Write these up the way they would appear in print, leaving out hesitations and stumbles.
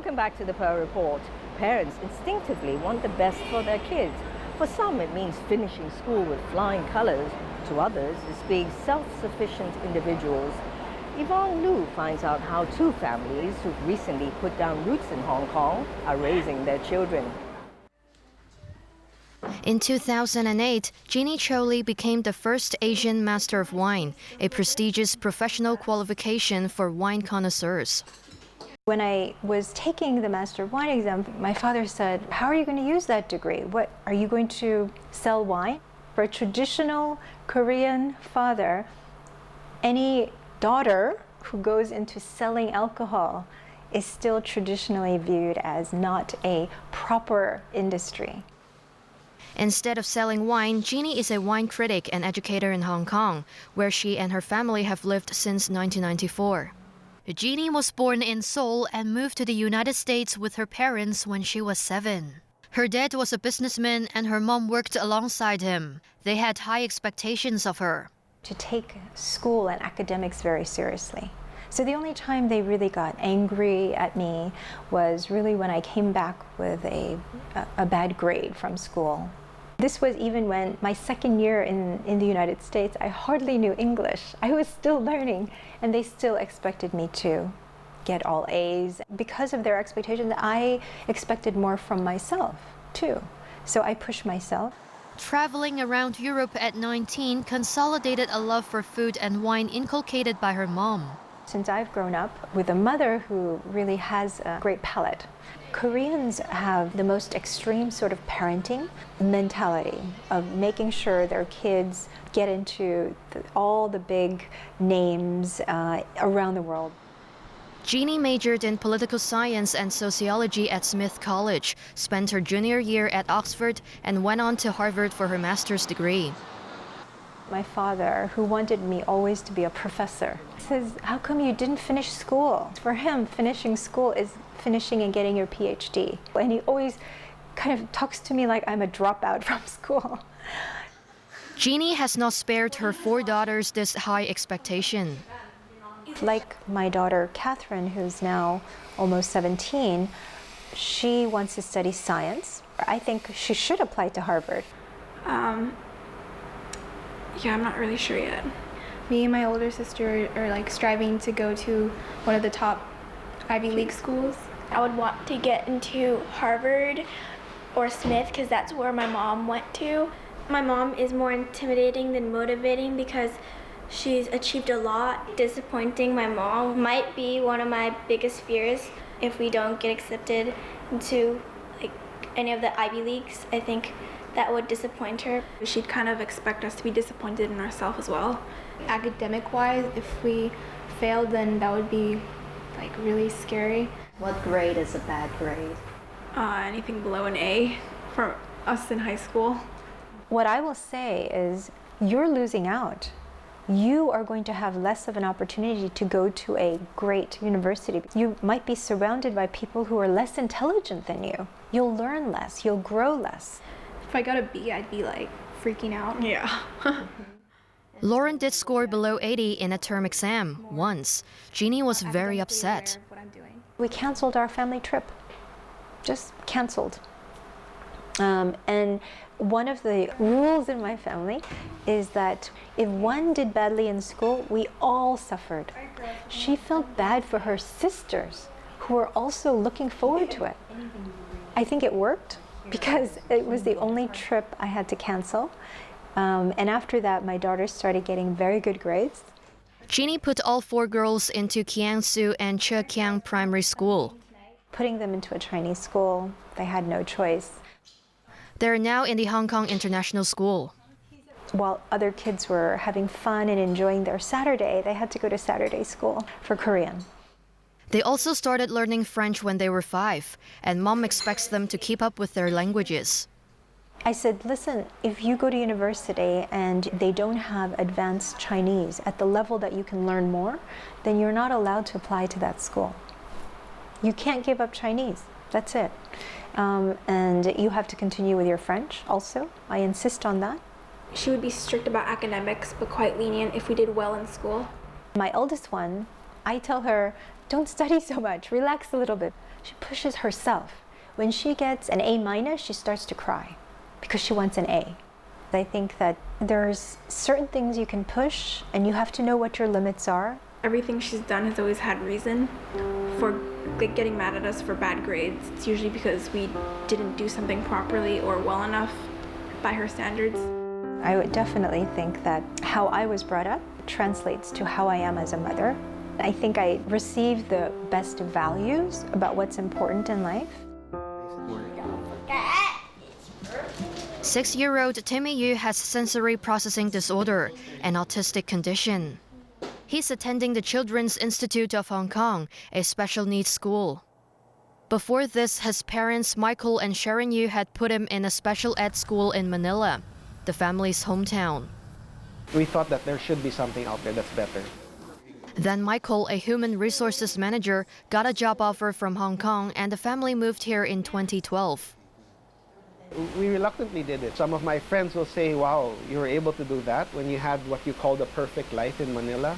Welcome back to the Pearl Report. Parents instinctively want the best for their kids. For some, it means finishing school with flying colors. To others, it's being self-sufficient individuals. Yvonne Liu finds out how two families who've recently put down roots in Hong Kong are raising their children. In 2008, Jeannie Cho Lee became the first Asian Master of Wine, a prestigious professional qualification for wine connoisseurs. When I was taking the Master of Wine exam, my father said, "How are you going to use that degree? What, are you going to sell wine?" For a traditional Korean father, any daughter who goes into selling alcohol is still traditionally viewed as not a proper industry. Instead of selling wine, Jeannie is a wine critic and educator in Hong Kong, where she and her family have lived since 1994. Jeannie was born in Seoul and moved to the United States with her parents when she was 7. Her dad was a businessman and her mom worked alongside him. They had high expectations of her. To take school and academics very seriously. So the only time they really got angry at me was really when I came back with a bad grade from school. This was even when my second year in the United States, I hardly knew English. I was still learning, and they still expected me to get all A's. Because of their expectations, I expected more from myself, too. So I pushed myself. Traveling around Europe at 19 consolidated a love for food and wine inculcated by her mom. Since I've grown up with a mother who really has a great palate, Koreans have the most extreme sort of parenting mentality of making sure their kids get into all the big names around the world. Jeannie majored in political science and sociology at Smith College, spent her junior year at Oxford, and went on to Harvard for her master's degree. My father, who wanted me always to be a professor, says, "How come you didn't finish school?" For him, finishing school is finishing and getting your PhD. And he always kind of talks to me like I'm a dropout from school. Jeannie has not spared her 4 daughters this high expectation. Like my daughter Catherine, who's now almost 17, she wants to study science. I think she should apply to Harvard. Yeah, I'm not really sure yet. Me and my older sister are like striving to go to one of the top Ivy League schools. I would want to get into Harvard or Smith because that's where my mom went to. My mom is more intimidating than motivating because she's achieved a lot. Disappointing my mom might be one of my biggest fears if we don't get accepted into like any of the Ivy Leagues. I think that would disappoint her. She'd kind of expect us to be disappointed in ourselves as well. Academic-wise, if we failed, then that would be like really scary. What grade is a bad grade? Anything below an A for us in high school. What I will say is you're losing out. You are going to have less of an opportunity to go to a great university. You might be surrounded by people who are less intelligent than you. You'll learn less, you'll grow less. If I got a B, I'd be like freaking out. Yeah. Lauren did score below 80 in a term exam once. Jeannie was very upset. We canceled our family trip. Just canceled. And one of the rules in my family is that if one did badly in school, we all suffered. She felt bad for her sisters who were also looking forward to it. I think it worked because it was the only trip I had to cancel. And after that, my daughters started getting very good grades. Jeannie put all 4 girls into Kiangsu and Chekiang Primary School. Putting them into a Chinese school, they had no choice. They're now in the Hong Kong International School. While other kids were having fun and enjoying their Saturday, they had to go to Saturday school for Korean. They also started learning French when they were 5, and Mom expects them to keep up with their languages. I said, listen, if you go to university and they don't have advanced Chinese at the level that you can learn more, then you're not allowed to apply to that school. You can't give up Chinese. That's it. And you have to continue with your French also. I insist on that. She would be strict about academics, but quite lenient if we did well in school. My eldest one, I tell her, don't study so much, relax a little bit. She pushes herself. When she gets an A minus, she starts to cry because she wants an A. I think that there's certain things you can push and you have to know what your limits are. Everything she's done has always had reason. For getting mad at us for bad grades, it's usually because we didn't do something properly or well enough by her standards. I would definitely think that how I was brought up translates to how I am as a mother. I think I received the best values about what's important in life. 6-year-old Timmy Yu has sensory processing disorder, an autistic condition. He's attending the Children's Institute of Hong Kong, a special needs school. Before this, his parents Michael and Sharon Yu had put him in a special ed school in Manila, the family's hometown. We thought that there should be something out there that's better. Then Michael, a human resources manager, got a job offer from Hong Kong and the family moved here in 2012. We reluctantly did it. Some of my friends will say, wow, you were able to do that when you had what you call the perfect life in Manila.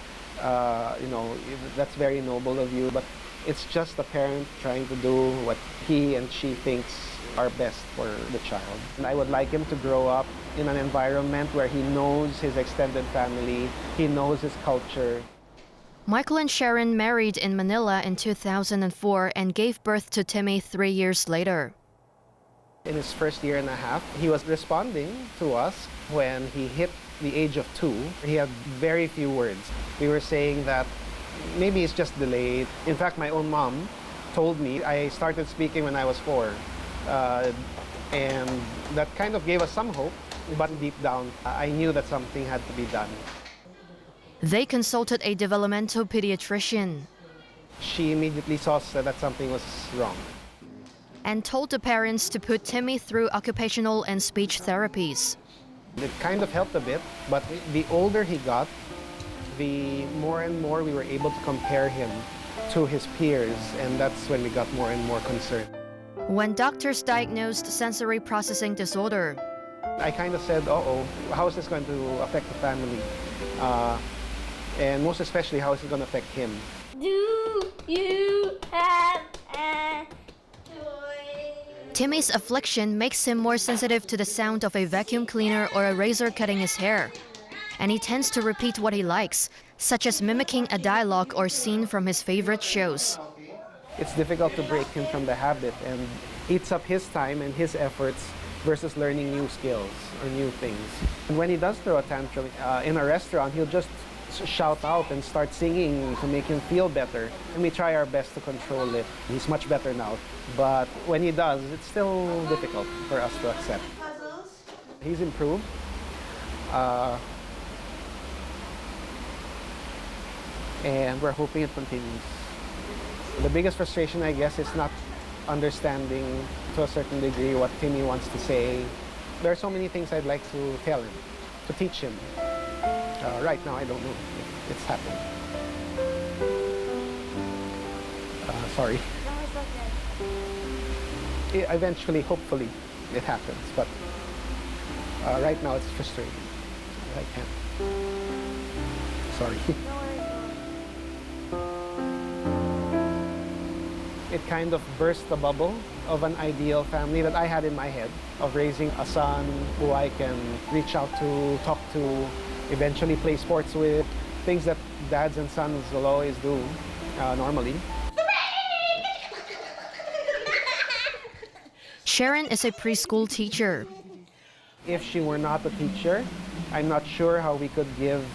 That's very noble of you, but it's just a parent trying to do what he and she thinks are best for the child. And I would like him to grow up in an environment where he knows his extended family, he knows his culture. Michael and Sharon married in Manila in 2004 and gave birth to Timmy 3 years later. In his first year and a half, he was responding to us when he hit the age of 2. He had very few words. We were saying that maybe it's just delayed. In fact, my own mom told me I started speaking when I was 4. And that kind of gave us some hope, but deep down, I knew that something had to be done. They consulted a developmental pediatrician She immediately saw that something was wrong. and told the parents to put Timmy through occupational and speech therapies. It kind of helped a bit, but the older he got, the more and more we were able to compare him to his peers, and that's when we got more and more concerned. When doctors diagnosed sensory processing disorder, I kind of said, uh-oh, how is this going to affect the family? And most especially, how is it going to affect him? Do you have a toy? Timmy's affliction makes him more sensitive to the sound of a vacuum cleaner or a razor cutting his hair. And he tends to repeat what he likes, such as mimicking a dialogue or scene from his favorite shows. It's difficult to break him from the habit and eats up his time and his efforts versus learning new skills or new things. And when he does throw a tantrum in a restaurant, he'll just shout out and start singing to make him feel better. And we try our best to control it. He's much better now. But when he does, it's still difficult for us to accept. He's improved. And we're hoping it continues. The biggest frustration, I guess, is not understanding to a certain degree what Timmy wants to say. There are so many things I'd like to tell him, to teach him. Right now, I don't know if it's happening. Sorry. Eventually, hopefully, it happens. But right now, it's frustrating. I can't. Sorry. It kind of burst the bubble of an ideal family that I had in my head, of raising a son who I can reach out to, talk to, eventually play sports with, things that dads and sons will always do normally. Sharon is a preschool teacher. If she were not a teacher, I'm not sure how we could give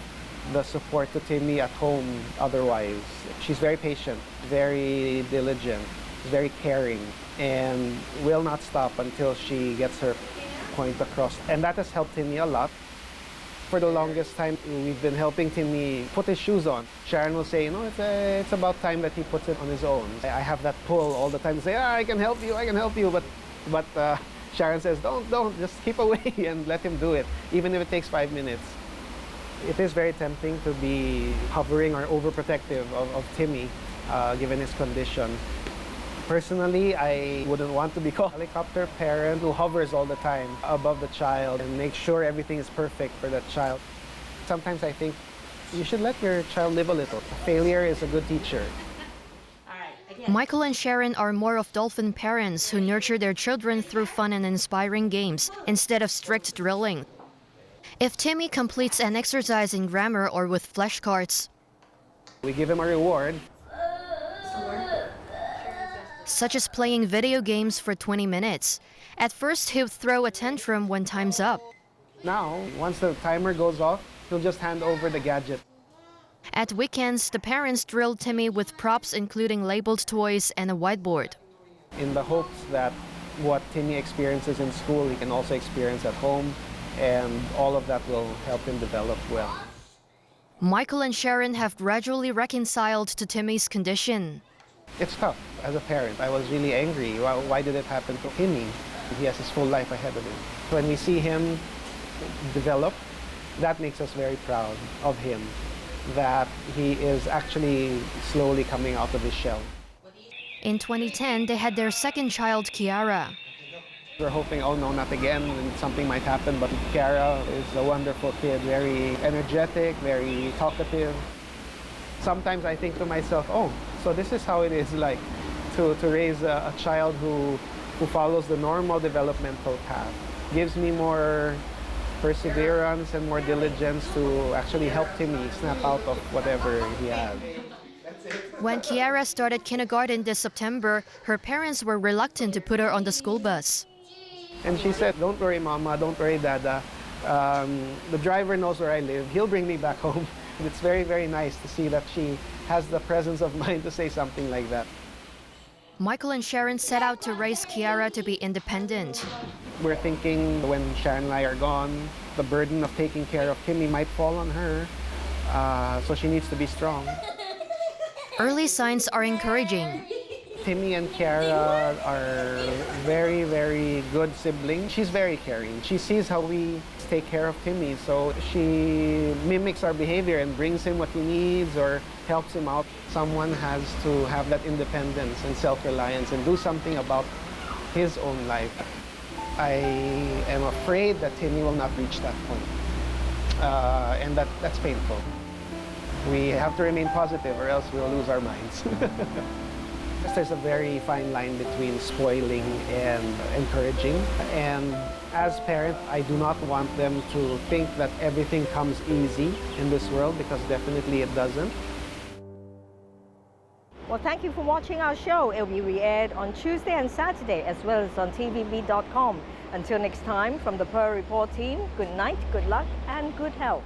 the support to Timmy at home otherwise. She's very patient, very diligent, very caring, and will not stop until she gets her point across. And that has helped Timmy a lot. For the longest time, we've been helping Timmy put his shoes on. Sharon will say, it's about time that he puts it on his own. I have that pull all the time to say, I can help you, But Sharon says, don't, just keep away and let him do it, even if it takes 5 minutes. It is very tempting to be hovering or overprotective of Timmy, given his condition. Personally, I wouldn't want to be called a helicopter parent who hovers all the time above the child and makes sure everything is perfect for that child. Sometimes I think you should let your child live a little. Failure is a good teacher. All right, Michael and Sharon are more of dolphin parents who nurture their children through fun and inspiring games instead of strict drilling. If Timmy completes an exercise in grammar or with flashcards, we give him a reward. such as playing video games for 20 minutes. At first, he'll throw a tantrum when time's up. Now, once the timer goes off, he'll just hand over the gadget. At weekends, the parents drill Timmy with props including labeled toys and a whiteboard. In the hopes that what Timmy experiences in school, he can also experience at home, and all of that will help him develop well. Michael and Sharon have gradually reconciled to Timmy's condition. It's tough as a parent. I was really angry. Why did it happen to Timmy? He has his full life ahead of him. When we see him develop, that makes us very proud of him, that he is actually slowly coming out of his shell. In 2010, they had their second child, Kiara. We're hoping, oh no, not again, and something might happen, but Kiara is a wonderful kid, very energetic, very talkative. Sometimes I think to myself, oh, so this is how it is like to raise a child who follows the normal developmental path. Gives me more perseverance and more diligence to actually help Timmy snap out of whatever he has. When Kiara started kindergarten this September, her parents were reluctant to put her on the school bus. And she said, don't worry, Mama, don't worry, Dada. The driver knows where I live. He'll bring me back home. It's very, very nice to see that she has the presence of mind to say something like that. Michael and Sharon set out to raise Kiara to be independent. We're thinking when Sharon and I are gone, the burden of taking care of Timmy might fall on her, so she needs to be strong. Early signs are encouraging. Timmy and Kiara are very, very good siblings. She's very caring. She sees how we take care of Timmy, so she mimics our behavior and brings him what he needs or helps him out. Someone has to have that independence and self-reliance and do something about his own life. I am afraid that Timmy will not reach that point, and that's painful. We have to remain positive or else we'll lose our minds. There's a very fine line between spoiling and encouraging. And as parents, I do not want them to think that everything comes easy in this world, because definitely it doesn't. Well, thank you for watching our show. It will be re-aired on Tuesday and Saturday, as well as on tvb.com. Until next time, from the Per Report team, good night, good luck, and good health.